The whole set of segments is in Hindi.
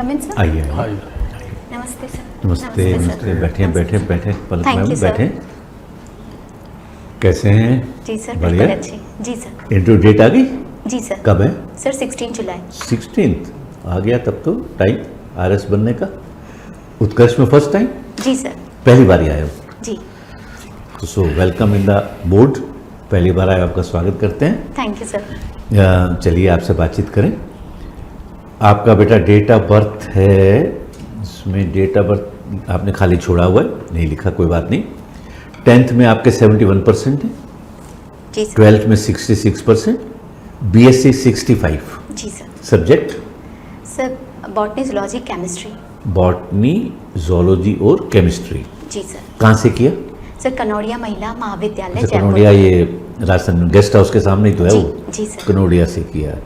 कम इन सर? आइए। नमस्ते सर। नमस्ते नमस्ते, बैठे बैठे बैठे, पलक Thank मैम you, sir. बैठे। कैसे हैं? जी सर, बढ़िया। बिल्कुल अच्छे। जी सर। इंटरव्यू डेट आ गई? जी सर। कब है? सर 16 जुलाई। 16th आ गया तब तो टाइम आरएस बनने का। उत्कर्ष में फर्स्ट टाइम, जी सर। पहली बार ही आए हो? जी। So welcome in the board. पहली बार आए, आपका स्वागत करते हैं। Thank you sir. चलिए आपसे बातचीत करें। आपका बेटा डेट ऑफ बर्थ है, इसमें डेट ऑफ बर्थ आपने खाली छोड़ा हुआ है, नहीं लिखा, कोई बात नहीं। 10th में आपके 71% है, जी सर। 12th में 66%, बीएससी 65। जी sir. Subject? Sir botany, zoology, chemistry. Botany, zoology और केमिस्ट्री। जी सर। कहाँ से किया? सर कनौड़िया महिला महाविद्यालय अच्छा, जयपुर। कनौड़िया, ये राजस्थान गेस्ट हाउस के सामने ही तो है जी, वो। जी सर। कनौड़िया से किया।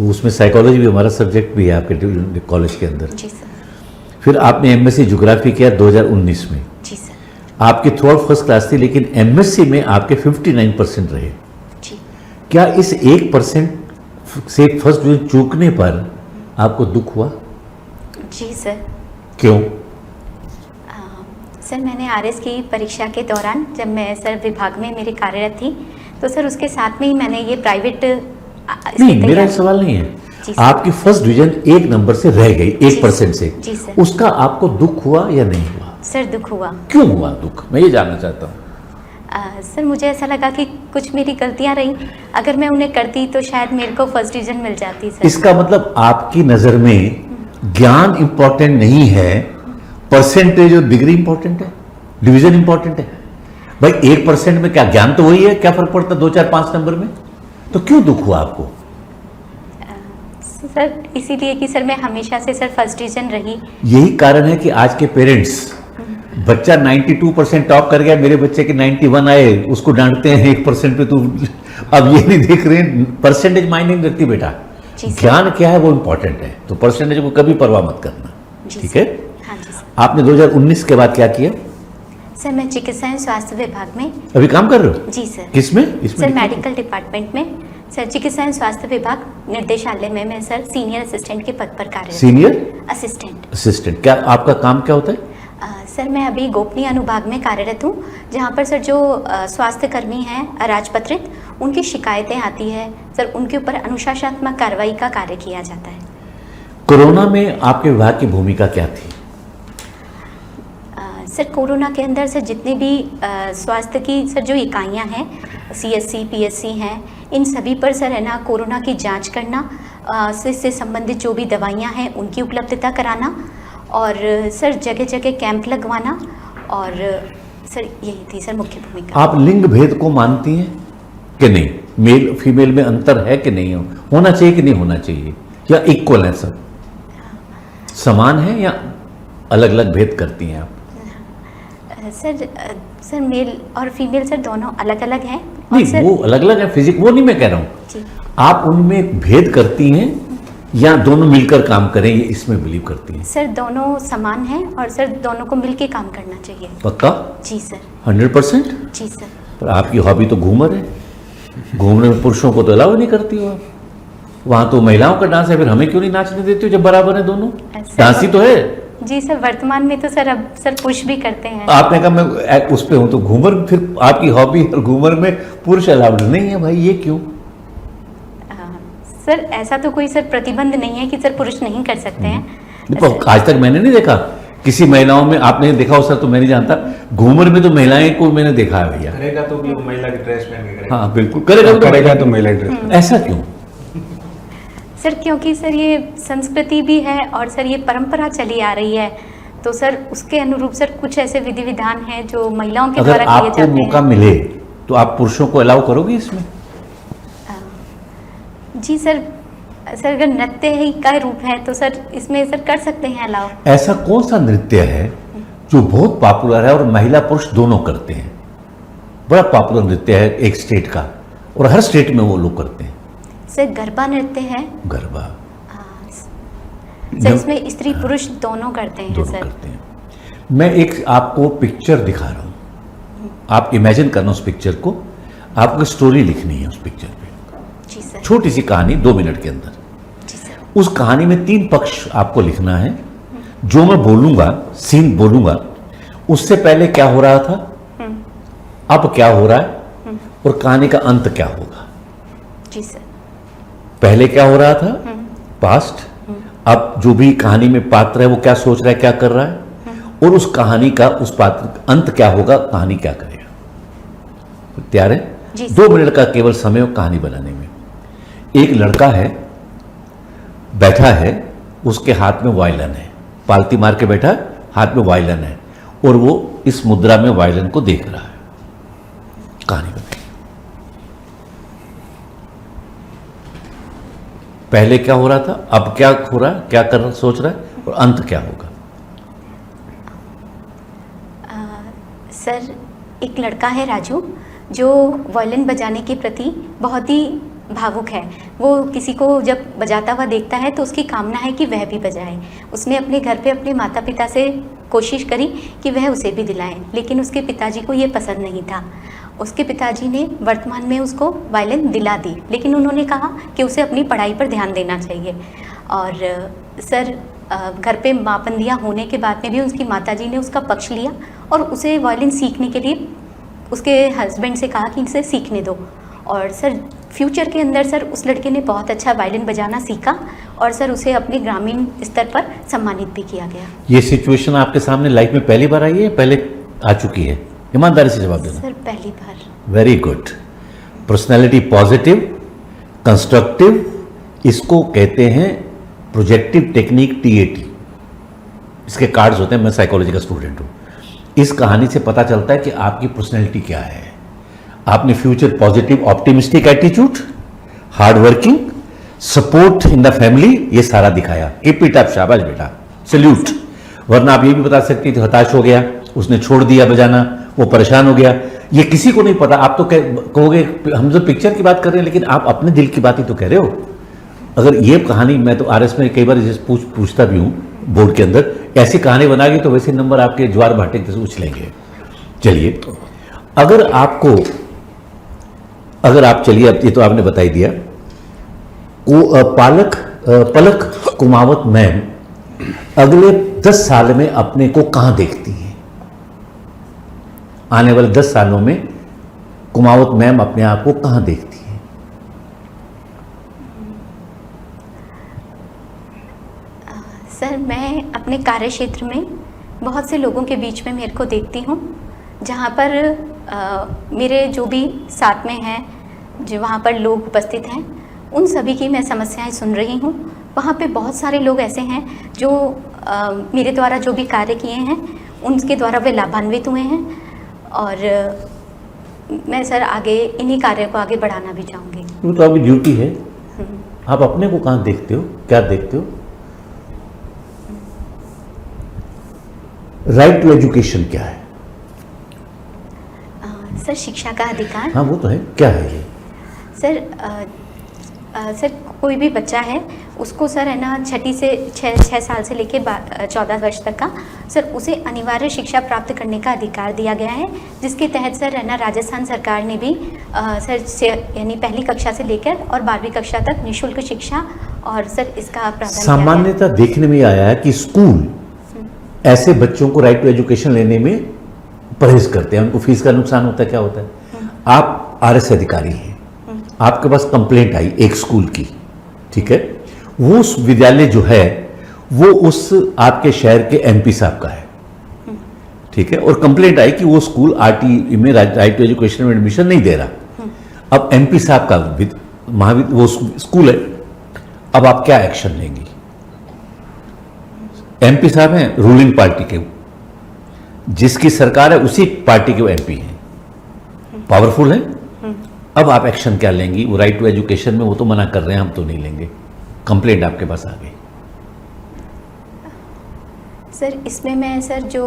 उसमें साइकोलॉजी भी हमारा सब्जेक्ट भी है आपके कॉलेज के अंदर। जी सर। फिर आपने एमएससी ज्योग्राफी किया 2019 में। जी सर। आपकी थर्ड फर्स्ट क्लास थी, लेकिन एमएससी में आपके 59% रहे। जी। क्या इस 1% से फर्स्ट डिवीजन चूकने पर आपको दुख हुआ? जी सर। क्यों? सर मैंने आरएस की परीक्षा के दौरान, जब मैं सर विभाग में मेरी कार्यरत थी, तो सर उसके साथ में ही मैंने ये प्राइवेट नहीं, मेरा सवाल नहीं है। जी सर। आपकी फर्स्ट डिवीजन 1 नंबर से रह गई, 1% से। जी सर। उसका आपको दुख हुआ या नहीं हुआ? सर दुख हुआ। क्यों हुआ दुख, मैं ये जानना चाहता हूँ। सर मुझे ऐसा लगा कि कुछ मेरी गलतियां रहीं, अगर मैं उन्हें करती तो शायद मेरे को फर्स्ट डिवीजन मिल जाती सर। इसका मतलब आपकी नज़र में ज्ञान इंपॉर्टेंट नहीं है, परसेंटेज और डिग्री इंपॉर्टेंट है, डिवीजन इंपॉर्टेंट है। भाई 1% में क्या ज्ञान तो वही है, क्या फर्क पड़ता 2, 4, 5 नंबर में? तो क्यों दुख हुआ आपको? सर इसीलिए कि सर मैं हमेशा से सर फर्स्ट डिवीजन रही। यही कारण है कि आज के पेरेंट्स, बच्चा 92% टॉप कर गया, मेरे बच्चे के 91 आए, उसको डांटते हैं 1% पे तू। अब ये नहीं देख रहे परसेंटेज मायने नहीं रखती बेटा, ज्ञान क्या है वो इंपॉर्टेंट है। तो परसेंटेज को कभी परवाह मत करना, ठीक है? हाँ जी सर। आपने 2019 के बाद क्या किया? सर मैं चिकित्सा एवं स्वास्थ्य विभाग में। अभी काम कर रहे हो? जी सर। किसमें? इसमें सर मेडिकल डिपार्टमेंट में, सर चिकित्सा एवं स्वास्थ्य विभाग निर्देशालय में मैं सर सीनियर असिस्टेंट के पद पर कार्यरत। Senior assistant. क्या आपका काम क्या होता है? सर मैं अभी गोपनीय अनुभाग में कार्यरत हूँ, जहाँ पर सर जो स्वास्थ्य कर्मी हैं अराजपत्रित, उनकी शिकायतें आती है सर, उनके ऊपर अनुशासनात्मक कार्रवाई का कार्य किया जाता है। कोरोना में आपके विभाग की भूमिका क्या थी? सर कोरोना के अंदर सर जितने भी स्वास्थ्य की सर जो इकाइयां हैं, सीएससी, पीएससी हैं, इन सभी पर सर है ना कोरोना की जांच करना, इससे संबंधित जो भी दवाइयां हैं उनकी उपलब्धता कराना, और सर जगह जगह कैंप लगवाना, और सर यही थी सर मुख्य भूमिका। आप लिंग भेद को मानती हैं कि नहीं? मेल फीमेल में अंतर है कि नहीं, होना चाहिए कि नहीं होना चाहिए, या इक्वल है सब, समान है, या अलग अलग भेद करती हैं आप? सर मेल और फीमेल सर दोनों अलग अलग हैं। नहीं, वो अलग अलग है, फिजिक वो नहीं मैं कह रहा हूँ। आप उनमें भेद करती हैं या दोनों मिलकर काम करें, ये इसमें बिलीव करती हैं? सर दोनों समान हैं, और सर दोनों को मिलके काम करना चाहिए। पक्का? जी सर। 100%? जी सर। पर आपकी हॉबी तो घूमर है, घूमने में पुरुषों को तो अलाउ नहीं करती हो आप। वहाँ तो महिलाओं का डांस है, फिर हमें क्यों नहीं नाचने देती हो जब बराबर है दोनों? डांस ही तो है। जी सर, वर्तमान में तो सर अब सर पुरुष भी करते हैं। आपने कहा मैं उस पे हूँ, तो घूमर, फिर आपकी हॉबी और घूमर में पुरुष अलाउड नहीं है भाई, ये क्यों? सर ऐसा तो कोई सर प्रतिबंध नहीं है कि सर पुरुष नहीं कर सकते हैं। आज तक मैंने नहीं देखा किसी महिलाओं में, आपने देखा हो सर तो मैं नहीं जानता। घूमर में तो महिलाएं को मैंने देखा है भैया। करेगा तो भी महिला की ड्रेस पहन के करेगा। हाँ बिल्कुल करेगा तो महिला की ड्रेस। ऐसा क्यों? सर क्योंकि सर ये संस्कृति भी है, और सर ये परंपरा चली आ रही है, तो सर उसके अनुरूप सर कुछ ऐसे विधि विधान हैं जो महिलाओं के द्वारा किए जाते हैं। आपको मौका मिले तो आप पुरुषों को अलाउ करोगे इसमें? जी सर, अगर नृत्य ही का रूप है तो सर इसमें सर कर सकते हैं अलाउ। ऐसा कौन सा नृत्य है जो बहुत पॉपुलर है और महिला पुरुष दोनों करते हैं? बड़ा पॉपुलर नृत्य है एक स्टेट का, और हर स्टेट में वो लोग करते हैं। सर गरबा नृत्य है। गरबा सर इसमें स्त्री पुरुष दोनों करते हैं। दोनों सर करते हैं। मैं एक आपको पिक्चर दिखा रहा हूँ, आप इमेजिन करना उस पिक्चर को, आपको स्टोरी लिखनी है उस पिक्चर पे। जी सर। छोटी सी कहानी 2 मिनट के अंदर। जी सर। उस कहानी में 3 पक्ष आपको लिखना है। जो मैं बोलूंगा, सीन बोलूंगा, उससे पहले क्या हो रहा था, अब क्या हो रहा है, और कहानी का अंत क्या होगा। जी सर। पहले क्या हो रहा था, पास्ट, अब जो भी कहानी में पात्र है वो क्या सोच रहा है, क्या कर रहा है, और उस कहानी का उस पात्र का अंत क्या होगा, कहानी क्या करेगा। तैयार है? जी सर। 2 मिनट का केवल समय हो कहानी बनाने में। एक लड़का है, बैठा है, उसके हाथ में वायलिन है, पालती मार के बैठा, हाथ में वायलिन है, और वो इस मुद्रा में वायलिन को देख रहा है। कहानी बताइए। पहले क्या हो रहा था, अब क्या हो रहा है, क्या कर रहा, सोच रहा है, और अंत क्या होगा। सर, एक लड़का है राजू, जो वायलिन बजाने के प्रति बहुत ही भावुक है। वो किसी को जब बजाता हुआ देखता है तो उसकी कामना है कि वह भी बजाए। उसने अपने घर पे अपने माता पिता से कोशिश करी कि वह उसे भी दिलाएं, लेकिन उसके पिताजी को ये पसंद नहीं था। उसके पिताजी ने वर्तमान में उसको वायलिन दिला दी, लेकिन उन्होंने कहा कि उसे अपनी पढ़ाई पर ध्यान देना चाहिए। और सर, घर पे मापंदियाँ होने के बाद में भी उसकी माताजी ने उसका पक्ष लिया और उसे वायलिन सीखने के लिए उसके हस्बैंड से कहा कि इसे सीखने दो। और सर, फ्यूचर के अंदर सर उस लड़के ने बहुत अच्छा वायलिन बजाना सीखा और सर उसे अपने ग्रामीण स्तर पर सम्मानित भी किया गया। ये सिचुएशन आपके सामने लाइफ में पहली बार आई है, पहले आ चुकी है? ईमानदारी से जवाब देना। सर, पहली बार। Very good. Personality positive, constructive, इसको कहते हैं प्रोजेक्टिव टेक्निक, TAT। इसके कार्ड्स होते हैं। मैं साइकोलॉजी का स्टूडेंट हूँ। इस कहानी से पता चलता है कि आपकी पर्सनैलिटी क्या है। आपने future positive, optimistic attitude, hard working, support in the family, ये सारा दिखाया। कीप इट अप, शाबाश बेटा, सल्यूट। वरना आप ये भी बता सकती थी हताश हो गया, उसने छोड़ दिया बजाना, वो परेशान हो गया। ये किसी को नहीं पता। आप तो कहोगे हम जो पिक्चर की बात कर रहे हैं, लेकिन आप अपने दिल की बात ही तो कह रहे हो। अगर ये कहानी, मैं तो RS में कई बार पूछता भी हूँ बोर्ड के अंदर, ऐसी कहानी बनाएगी तो वैसे नंबर आपके ज्वार भाटे से उछलेंगे। चलिए, अगर आप चलिए, अब ये तो आपने बता ही दिया। पलक कुमावत मैम अगले 10 साल में अपने को कहां देखती हैं? आने वाले 10 सालों में कुमावत मैम अपने आप को कहां देखती हैं? सर, मैं अपने कार्य क्षेत्र में बहुत से लोगों के बीच में मेरे को देखती हूँ, जहाँ पर मेरे जो भी साथ में हैं, जो वहाँ पर लोग उपस्थित हैं, उन सभी की मैं समस्याएं सुन रही हूँ। वहाँ पे बहुत सारे लोग ऐसे हैं जो मेरे द्वारा जो भी कार्य किए हैं उनके द्वारा वे लाभान्वित हुए हैं, और मैं सर आगे इन्हीं कार्यों को आगे बढ़ाना भी चाहूँगी। वो तो आपकी ड्यूटी है। आप अपने को कहाँ देखते हो, क्या देखते हो? राइट टू एजुकेशन क्या है? सर, शिक्षा का अधिकार। हाँ, वो तो है। क्या है ये? सर, कोई भी बच्चा है उसको सर है ना 6 साल से लेके 14 वर्ष तक का सर उसे अनिवार्य शिक्षा प्राप्त करने का अधिकार दिया गया है, जिसके तहत सर है ना राजस्थान सरकार ने भी सर से यानी पहली कक्षा से लेकर और 12वीं कक्षा तक निःशुल्क शिक्षा और सर इसका प्रावधान सामान्यतः देखने में आया है कि स्कूल ऐसे बच्चों को राइट टू एजुकेशन लेने में परहेज करते हैं। उनको फीस का नुकसान होता है। क्या होता है? आप RS अधिकारी हैं, आपके पास कंप्लेंट आई एक स्कूल की, ठीक है? वो विद्यालय जो है वो उस आपके शहर के MP साहब का है, ठीक है? और कंप्लेंट आई कि वो स्कूल RTE में राइट टू एजुकेशन में एडमिशन नहीं दे रहा। अब MP साहब का वो स्कूल है, अब आप क्या एक्शन लेंगी? MP साहब हैं रूलिंग पार्टी के, जिसकी सरकार है उसी पार्टी के वो MP हैं, पावरफुल हैं। अब आप एक्शन क्या लेंगी? वो राइट टू एजुकेशन में वो तो मना कर रहे हैं, हम तो नहीं लेंगे। कंप्लेंट आपके पास आ गई। सर, इसमें मैं सर जो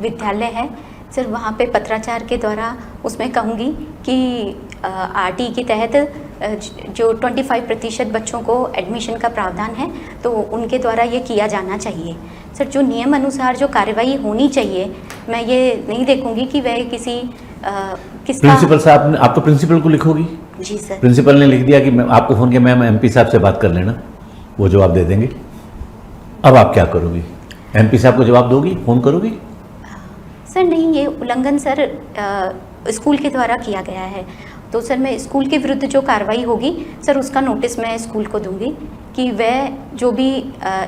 विद्यालय है सर वहाँ पे पत्राचार के द्वारा उसमें कहूँगी कि RTE के तहत जो 25% बच्चों को एडमिशन का प्रावधान है तो उनके द्वारा ये किया जाना चाहिए। सर, जो नियम अनुसार जो कार्रवाई होनी चाहिए, मैं ये नहीं देखूंगी कि वह किसका। प्रिंसिपल साहब, आप तो प्रिंसिपल को लिखोगी। जी सर। प्रिंसिपल ने लिख दिया कि मैं आपको फोन किया, मैम MP साहब से बात कर लेना। वो जवाब दे देंगे। अब आप क्या करोगी? एमपी साहब को जवाब दोगी, फोन करोगी? सर नहीं, ये उल्लंघन सर स्कूल के द्वारा किया गया है, तो सर मैं स्कूल के विरुद्ध जो कार्रवाई होगी सर उसका नोटिस मैं स्कूल को दूंगी कि वह जो भी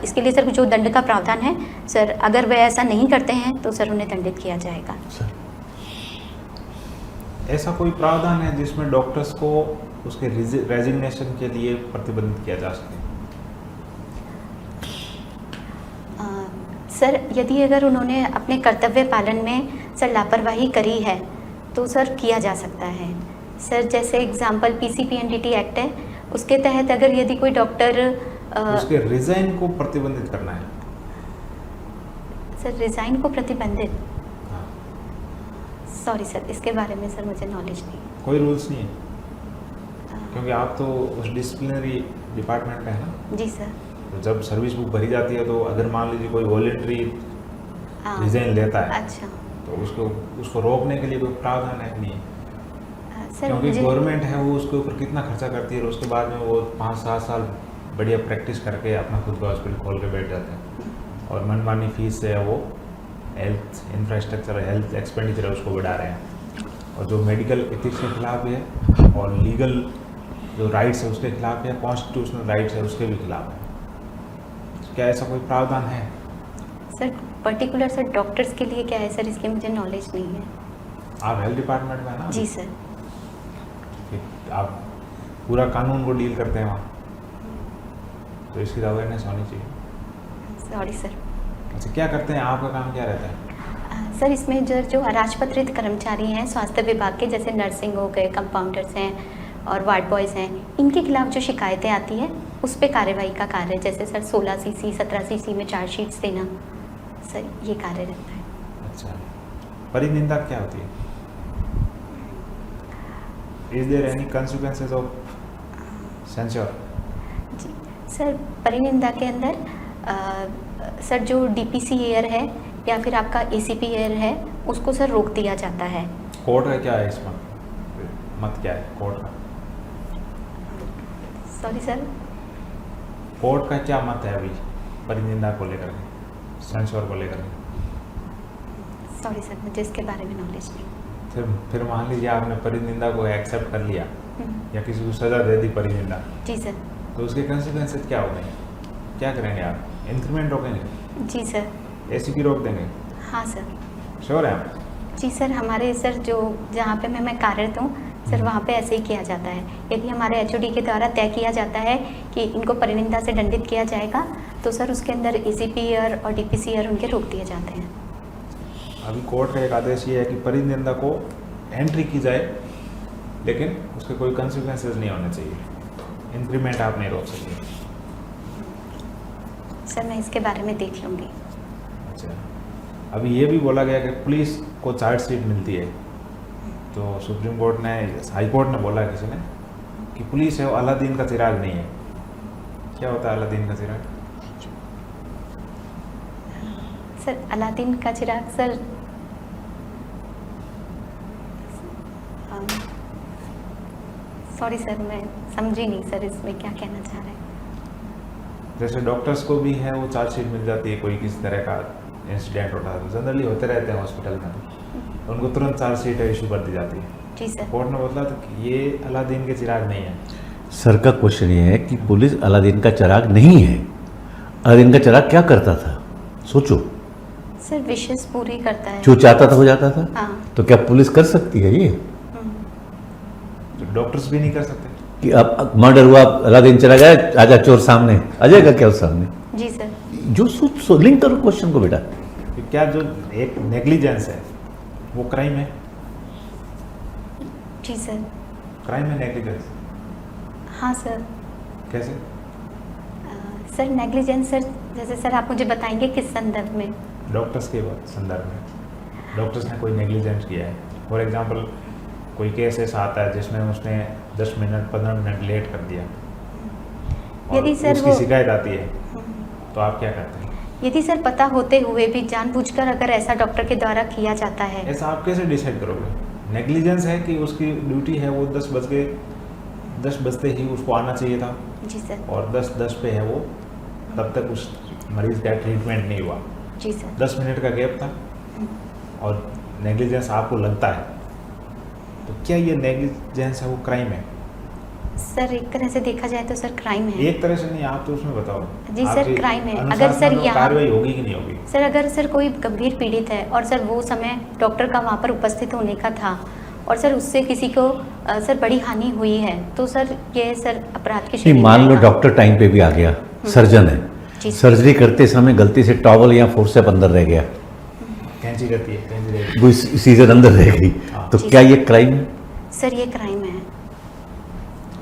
इसके लिए सर जो दंड का प्रावधान है सर, अगर वह ऐसा नहीं करते हैं तो सर उन्हें दंडित किया जाएगा। ऐसा कोई प्रावधान है जिसमें डॉक्टर्स को उसके रेजिग्नेशन के लिए प्रतिबंधित किया जा सके? सर यदि अगर उन्होंने अपने कर्तव्य पालन में सर लापरवाही करी है तो सर किया जा सकता है सर। जैसे एग्जांपल पीसीपीएनडीटी एक्ट है, उसके तहत अगर यदि कोई डॉक्टर उसके रिजाइन को प्रतिबंधित करना है। सर रिजाइन को प्रतिबंधित, हाँ। सॉरी सर, इसके बारे में सर मुझे नॉलेज नहीं। कोई रूल्स नहीं है क्योंकि आप तो उस डिसिप्लिनरी डिपार्टमेंट में है ना? जी सर। तो जब सर्विस बुक भरी जाती है तो अगर मान लीजिए कोई वॉलेंट्री रिजाइन लेता है, अच्छा, तो उसको रोकने के लिए कोई प्रावधान है नहीं? सर क्योंकि मुझे गवर्नमेंट है वो उसके ऊपर कितना खर्चा करती है और उसके बाद में वो 5-7 साल बढ़िया प्रैक्टिस करके अपना खुद का हॉस्पिटल खोल के बैठ जाते हैं और मनमानी फीस से वो हेल्थ इंफ्रास्ट्रक्चर, हेल्थ एक्सपेंडिचर है उसको बढ़ा रहे हैं, और जो मेडिकल एथिक्स के खिलाफ भी है और लीगल जो राइट्स है उसके खिलाफ है, कॉन्स्टिट्यूशनल राइट्स है उसके भी खिलाफ है। क्या ऐसा कोई प्रावधान है? सर पर्टिकुलर सर डॉक्टर्स के लिए क्या है सर, इसकी मुझे नॉलेज नहीं है। आप हेल्थ डिपार्टमेंट में है ना? जी सर। आप पूरा कानून को डील करते हैं वहाँ, तो इसकी अवेयरनेस होनी चाहिए। Sorry sir. अच्छा, क्या करते हैं, आपका काम क्या रहता है? सर इसमें जो अराजपत्रित कर्मचारी हैं स्वास्थ्य विभाग के, जैसे नर्सिंग हो गए, कंपाउंडर्स हैं और वार्ड बॉयज़ हैं, इनके खिलाफ जो शिकायतें आती है उस पर कार्रवाई का कार्य, जैसे सर 16 सीसी 17 सीसी में चार्जशीट्स देना, सर ये कार्य रहता है। अच्छा, परिनिंदा क्या होती है? Is there any consequences of censure? जी सर, परिनिंदा के अंदर सर जो डीपीसीएयर है या फिर आपका एसीपीएयर है उसको सर रोक दिया जाता है। कोर्ट का क्या है इसमें, मत क्या है कोर्ट का? Sorry sir. कोर्ट का क्या मत है अभी परिनिंदा को लेकर के, सेंसर को लेकर के? सॉरी सर, मुझे इसके बारे में नॉलेज नहीं। फिर मान लीजिए आपने परिनिंदा को एक्सेप्ट कर लिया या किसी को सजा दे दी परिनिंदा, जी सर, तो उसके कंसिक्वेंसेस क्या होंगे? क्या करेंगे आप? इंक्रीमेंट रोकेंगे? जी सर। एसीपी रोक देंगे? हाँ सर। श्योर है आप? जी सर, हमारे सर जो जहाँ पे मैं कार्यरत हूँ सर, वहाँ पे ऐसे ही किया जाता है। यदि हमारे एचओडी के द्वारा तय किया जाता है कि इनको परिनिंदा से दंडित किया जाएगा तो सर उसके अंदर एसीपीआर और डीपीसीआर उनके रोक दिए जाते हैं। अभी कोर्ट का एक आदेश ये है कि परिनिंदा को एंट्री की जाए लेकिन उसके कोई कंसिक्वेंसेस नहीं होने चाहिए, इंक्रीमेंट आप नहीं रोक सकते। सर मैं इसके बारे में देख लूँगी। अच्छा, अभी ये भी बोला गया कि पुलिस को चार्जशीट मिलती है, तो सुप्रीम कोर्ट ने, हाई कोर्ट ने बोला किसी ने कि पुलिस है वो अलादीन का चिराग नहीं है। क्या होता है अलादीन का चिराग? सर अलादीन का चिराग सर, सॉरी सर मैं समझी नहीं सर इसमें क्या कहना चाह रहे हैं। जैसे डॉक्टर्स को भी है वो चार्जशीट मिल जाती है, कोई किसी तरह का इंसिडेंट होता है, जनरली होते रहते हैं हॉस्पिटल में, तो उनको तुरंत चार्जशीट इशू कर दी जाती है। जी सर। कोर्ट ने बोला था कि ये अलादीन के चिराग नहीं है। सर का क्वेश्चन ये है कि पुलिस अलादीन का चिराग नहीं है। अलादीन का चिराग क्या करता था, सोचो। सर विशेष पूरी करता है, जो चाहता था हो जाता था। हाँ। तो क्या पुलिस कर सकती है ये तो डॉक्टर्स भी नहीं कर सकते कि अब मर्डर हुआ, अलादीन चला गया, आजा चोर सामने आ जाएगा क्या उस सामने? जी सर। जो सोच लिंक करो क्वेश्चन को बेटा। कि क्या जो एक नेग्लिजेंस है वो क्राइम है? जी सर। क्राइम है नेग्लिजेंस? हाँ सर। कैसे? सर नेग्लिजेंस सर, जैसे सर आप मुझे बताएंगे किस संदर्भ में? डॉक्टर्स के संदर्भ में। डॉक्टर्स ने कोई नेग्लिजेंस किया है, फॉर एग्जांपल कोई केस ऐसा आता है जिसमें उसने 10 मिनट 15 मिनट लेट कर दिया और यदि सर उसकी वो शिकायत आती है, तो आप क्या करते हैं? यदि सर पता होते हुए भी जानबूझकर अगर ऐसा डॉक्टर के द्वारा किया जाता है, ऐसा आप कैसे डिसाइड करोगे? नेग्लिजेंस है कि उसकी ड्यूटी है वो 10 बजते ही उसको आना चाहिए था जी सर, और 10:10 पे है वो तब तक उस मरीज का ट्रीटमेंट नहीं हुआ। जी सर। 10 मिनट का गैप था और नेग्लिजेंस आपको लगता है, तो क्या ये नेग्लिजेंस है वो क्राइम है? सर एक तरह से देखा जाए तो सर क्राइम है। एक तरह से नहीं, आप तो उसमें बताओ। जी सर, आपके क्राइम है। अगर अनुशासन सर में यहाँ कार्रवाई होगी कि नहीं होगी? सर अगर सर कोई गंभीर पीड़ित है और सर वो समय डॉक्टर का वहाँ पर उपस्थित होने का था और सर उससे किसी को सर बड़ी हानि हुई है, तो सर ये सर अपराध की नहीं, श्रेणी में मान लो आएगा। डॉक्टर टाइम पे भी आ गया, सर्जन है, जी। सर्जरी करते समय गलती से टॉवल या फोर्सेप अंदर रह गया, कैंची रहती है, कैंची रहती है। वो सीजर अंदर रह गई, तो जी। क्या ये क्राइम है? सर ये क्राइम है।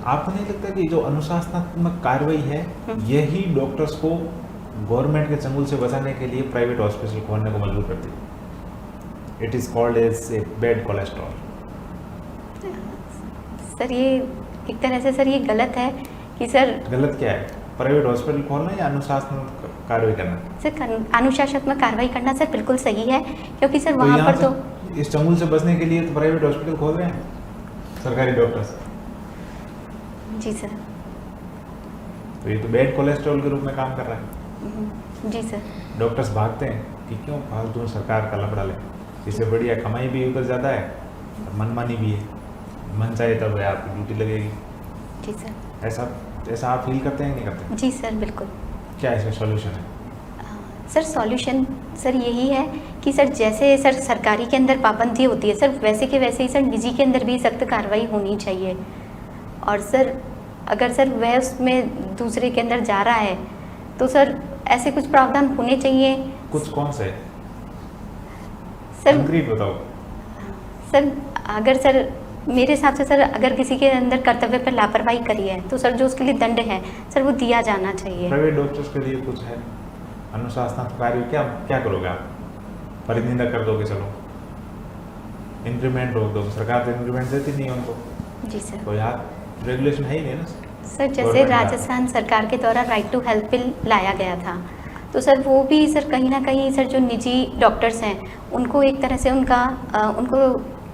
आपको नहीं लगता कि जो अनुशासनात्मक कार्रवाई है यही डॉक्टर्स को गवर्नमेंट के चंगुल से बचाने के लिए प्राइवेट हॉस्पिटल खोलने को मजबूर करती है? It is called as a bad cholesterol. Sir ये एक तरह से सर ये गलत है कि सर गलत क्या है? प्राइवेट हॉस्पिटल खोलना या अनुशासनात्मक कार्रवाई करना? सर अनुशासनात्मक कार्रवाई करना सर बिल्कुल सही है, क्योंकि सर तो वहाँ यहाँ पर तो से इस चंगुल से बचने के लिए तो प्राइवेट हॉस्पिटल खोल रहे हैं सरकारी डॉक्टर्स, जी सर। तो ये तो बैड कोलेस्ट्रॉल के रूप में काम कर रहा है। जी सर। डॉक्टर्स भागते हैं कि क्यों फालतू में सरकार का लफड़ा ले, इससे बढ़िया कमाई भी उधर ज़्यादा है और मनमानी भी है, मन चाहे तब आपकी ड्यूटी लगेगी। जी सर। ऐसा आप फील करते हैं कि नहीं करते? जी सर बिल्कुल। क्या इसका सॉल्यूशन है? सर सॉल्यूशन सर यही है कि सर जैसे सर सरकारी के अंदर पाबंदी होती है सर, वैसे के वैसे ही सर निजी के अंदर भी सख्त कार्रवाई होनी चाहिए। और सर अगर सर वह उसमें दूसरे के अंदर जा रहा है तो सर ऐसे कुछ प्रावधान होने चाहिए। कुछ कौन से सर कंक्रीट बताओ। सर अगर सर मेरे हिसाब से सर अगर किसी के अंदर कर्तव्य पर लापरवाही करी है तो सर जो उसके लिए दंड है सर वो दिया जाना चाहिए। प्राइवेट डॉक्टर्स के लिए कुछ है अनुशासनात्मक कार्य? क्या करोगे आप? परिनिंदा कर दोगे, चलो इंक्रीमेंट रोक दोगे, सरकार तो इंक्रीमेंट देती नहीं है उनको, जी सर। तो यार रेगुलेशन है ही नहीं ना। सर जैसे गवर्नमेंट का। राजस्थान सरकार के द्वारा राइट टू हेल्थ बिल लाया गया था, तो सर वो भी सर कहीं ना कहीं सर जो निजी डॉक्टर्स हैं उनको एक तरह से उनको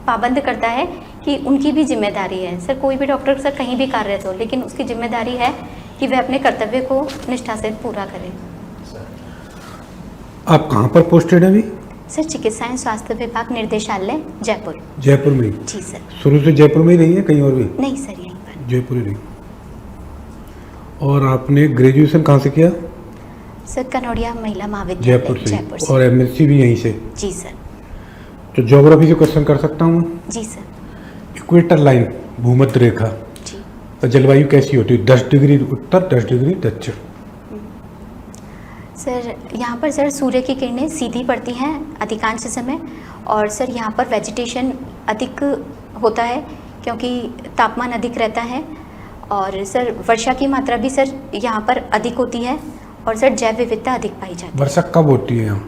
पाबंद करता है कि उनकी भी जिम्मेदारी है। सर कोई भी डॉक्टर सर कहीं भी कार्यरत हो, लेकिन उसकी जिम्मेदारी है कि वह अपने कर्तव्य को निष्ठा से पूरा करे। आप कहाँ पर पोस्टेड हैं अभी? सर चिकित्सा एवं स्वास्थ्य विभाग निर्देशालय जयपुर। जयपुर में ही? जी सर। शुरू से जयपुर में ही रही है, कहीं और भी? नहीं सर यहीं पर। जयपुर ही रही। और आपने ग्रेजुएशन कहाँ से किया? सर कनौड़िया महिला महाविद्यालय जयपुर से। और एमएससी भी यहीं से? जी सर। तो ज्योग्राफी से क्वेश्चन कर सकता हूँ? जी सर। इक्वेटर लाइन, भूमध्य रेखा, जी। तो जलवायु कैसी होती है? 10 डिग्री उत्तर, 10 डिग्री दक्षिण। सर यहाँ पर सर सूर्य की किरणें सीधी पड़ती हैं अधिकांश समय, और सर यहाँ पर वेजिटेशन अधिक होता है क्योंकि तापमान अधिक रहता है, और सर वर्षा की मात्रा भी सर यहाँ पर अधिक होती है, और सर जैव विविधता अधिक पाई जाती है। वर्षा कब होती है यहाँ?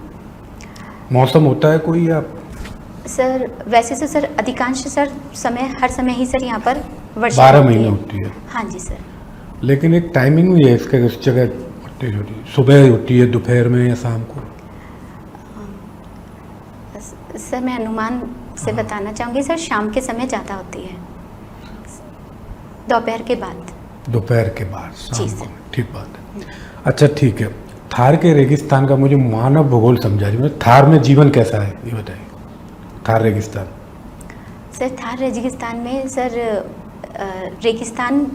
मौसम होता है कोई या? सर वैसे तो सर अधिकांश सर समय हर समय ही सर यहाँ पर वर्षा 12 होती महीने है। होती है। हाँ जी सर। लेकिन एक टाइमिंग भी है इसके, उस जगह तेज होती है, सुबह होती है, दोपहर में या शाम को? सर मैं अनुमान से बताना चाहूँगी सर, शाम के समय ज़्यादा होती है, दोपहर के बाद। दोपहर के बाद जी शाम सर। को, ठीक बात है। अच्छा ठीक है, थार के रेगिस्तान का मुझे मानव भूगोल समझा रही है, थार में जीवन कैसा है ये बताइए। थार रेगिस्तान। सर थार रेगिस्तान में सर रेगिस्तान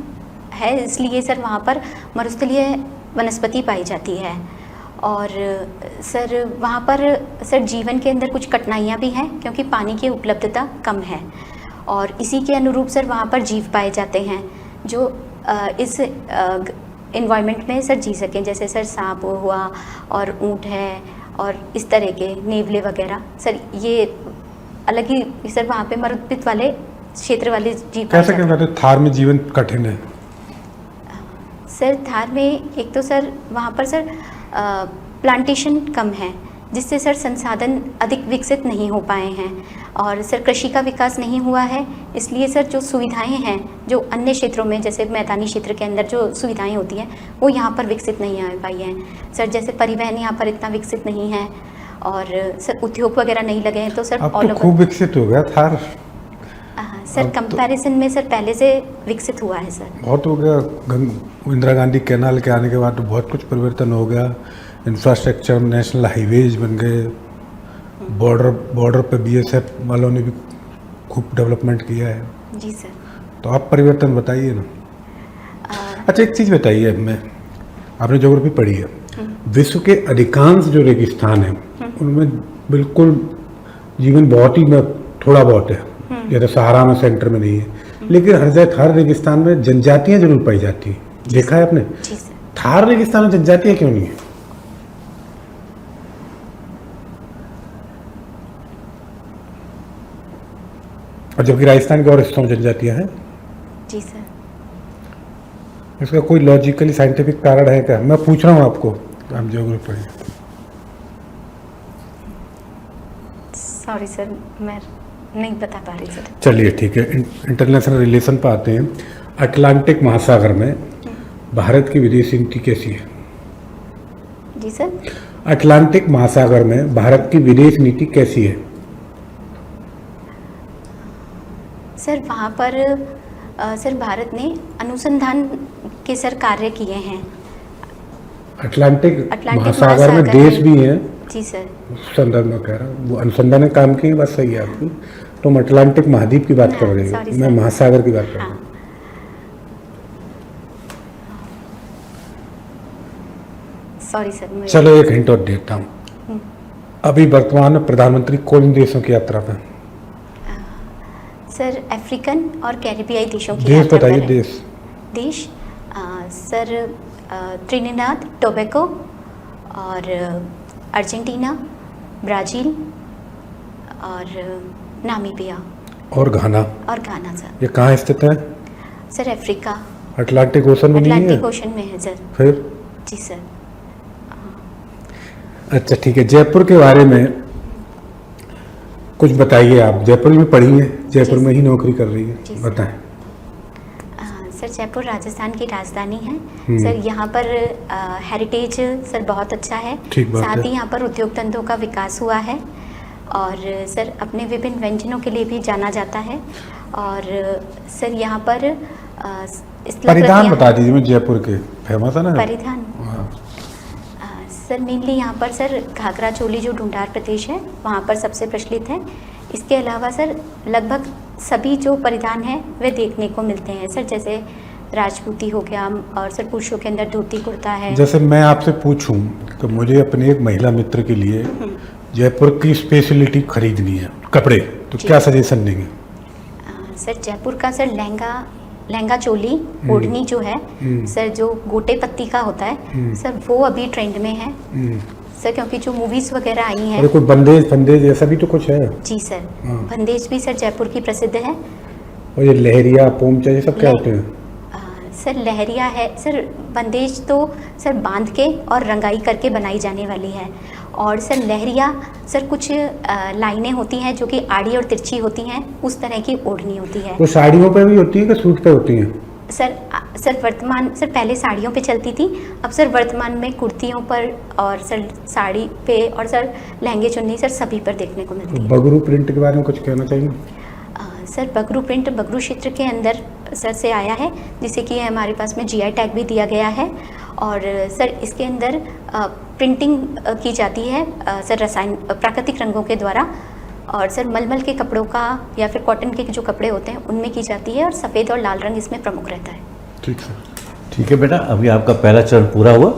है, इसलिए सर वहाँ पर मरुस्थलीय वनस्पति पाई जाती है, और सर वहाँ पर सर जीवन के अंदर कुछ कठिनाइयाँ भी हैं क्योंकि पानी की उपलब्धता कम है, और इसी के अनुरूप सर वहाँ पर जीव पाए जाते हैं जो इस इन्वायरमेंट में सर जी सकें, जैसे सर सांप हुआ और ऊँट है और इस तरह के नेवले वगैरह। सर ये अलग ही सर वहाँ पे मरुस्थल वाले क्षेत्र वाले जीव पाए कैसे जाते क्या कहते हैं थार में जीवन कठिन है? सर थार में एक तो सर वहाँ पर सर प्लांटेशन कम है, जिससे सर संसाधन अधिक विकसित नहीं हो पाए हैं, और सर कृषि का विकास नहीं हुआ है, इसलिए सर जो सुविधाएं हैं जो अन्य क्षेत्रों में जैसे मैदानी क्षेत्र के अंदर जो सुविधाएं होती हैं वो यहाँ पर विकसित नहीं आ पाई हैं। सर जैसे परिवहन यहाँ पर इतना विकसित नहीं है, और सर उद्योग वगैरह नहीं लगे हैं, तो सर अब तो खूब विकसित हो गया थार। सर कंपैरिजन में सर पहले से विकसित हुआ है सर। बहुत हो गया। इंदिरा गांधी कैनाल के आने के बाद तो बहुत कुछ परिवर्तन हो गया। इंफ्रास्ट्रक्चर, नेशनल हाईवेज बन गए, बॉर्डर पे बीएसएफ वालों ने भी खूब डेवलपमेंट किया है। जी सर। तो आप परिवर्तन बताइए ना। अच्छा एक चीज़ बताइए, आपने ज्योग्राफी पढ़ी है, विश्व के अधिकांश जो रेगिस्तान हैं उनमें बिल्कुल जीवन बहुत ही थोड़ा बहुत है, जैसे सहारा में सेंटर में नहीं है, लेकिन हर रेगिस्तान में जनजातियां जरूर पाई जाती हैं। देखा है आपने? जी सर। थार रेगिस्तान में जनजातियां क्यों नहीं है? और जबकि राजस्थान के और हिस्सों में जनजातियां हैं। जी सर। इसका कोई लॉजिकली साइंटिफिक कारण है क्या? मैं पूछ रहा हूँ आपको, आप ज्योग्राफी पढ़िए। सॉरी सर, मैं नहीं बता पा रही सर। चलिए ठीक है, इंटरनेशनल रिलेशन पर आते हैं। अटलांटिक महासागर में भारत की विदेश नीति कैसी है? जी सर। अटलांटिक महासागर में भारत की विदेश नीति कैसी है? सर वहाँ पर सर भारत ने अनुसंधान के सर कार्य किए हैं। अटलांटिक अटलांटिक महासागर में देश भी हैं। जी सर। उस संदर्भ में कह रहा हूँ, वो अनुसंधान में काम किए, बात सही है आपकी। तो हम अटलांटिक महाद्वीप की बात कर रहे हैं, sorry, मैं sir। महासागर की बात कर रहा हूँ। हाँ। सॉरी सर मैं चलो एक हिंट और देता हूँ। अभी वर्तमान में प्रधानमंत्री कौन देशों की यात्रा पे? सर अफ्रीकन और कैरिबियाई देशों की देश यात्रा पर बताइए, है। देश। सर त्रिनिदाद टोबैको और अर्जेंटीना, ब्राज़ील और नामीबिया और घाना। सर। ये कहाँ स्थित है? सर अफ्रीका, अटलांटिक ओशन में नहीं अटलांटिक है? ओशन में है सर। फिर? जी सर। अच्छा ठीक है, जयपुर के बारे में कुछ बताइए। आप जयपुर में पढ़ी हैं, जयपुर जी में ही नौकरी कर रही जी है, सर। बताएं। सर जयपुर राजस्थान की राजधानी है सर। यहाँ पर हेरिटेज सर बहुत अच्छा है। ठीक बात साथ है। ही यहाँ पर उद्योग धंधों का विकास हुआ है और सर अपने विभिन्न व्यंजनों के लिए भी जाना जाता है। और सर यहाँ पर परिधान बता दीजिए, मैं जयपुर के फेमस है ना परिधान। हाँ। सर मेनली यहाँ पर सर घाघरा चोली जो ढूंढार प्रदेश है वहाँ पर सबसे प्रचलित है। इसके अलावा सर लगभग सभी जो परिधान हैं वे देखने को मिलते हैं सर, जैसे राजपूती हो गया और सर पुरुषों के अंदर धोती कुर्ता है। जैसे मैं आपसे पूछूं कि मुझे अपने एक महिला मित्र के लिए जयपुर की स्पेशलिटी खरीदनी है, कपड़े, तो क्या सजेशन देंगे? सर जयपुर का सर लहंगा चोली ओढ़नी जो है सर, जो गोटे पत्ती का होता है सर, वो अभी ट्रेंड में है सर, क्योंकि जो मूवीज वगैरह आई हैं। अरे कोई बंदेज ऐसा भी तो कुछ है? जी सर। बंदेज भी सर जयपुर की प्रसिद्ध है। और ये लहरिया, पोमचा, ये सब क्या होते हैं? सर लहरिया है सर, बंदेज तो सर बांध के और रंगाई करके बनाई जाने वाली है। और सर लहरिया सर कुछ लाइनें होती हैं जो कि आड़ी और तिरछी होती हैं, उस तरह की ओढ़नी होती है। वो साड़ियों पे भी होती है कि सूट पे होती हैं? सर वर्तमान सर पहले साड़ियों पे चलती थी, अब सर वर्तमान में कुर्तियों पर और सर साड़ी पे और सर लहंगे चुन्नी सर सभी पर देखने को मिलती है। बगरू प्रिंट के बारे में कुछ कहना चाहिए? सर बगरू प्रिंट बगरू क्षेत्र के अंदर सर से आया है, जिसे कि हमारे पास में जीआई टैग भी दिया गया है। और सर इसके अंदर प्रिंटिंग की जाती है सर प्राकृतिक रंगों के द्वारा। और सर मलमल के कपड़ों का या फिर कॉटन के जो कपड़े होते हैं उनमें की जाती है, और सफ़ेद और लाल रंग इसमें प्रमुख रहता है। ठीक है। ठीक है बेटा, अभी आपका पहला चरण पूरा हुआ।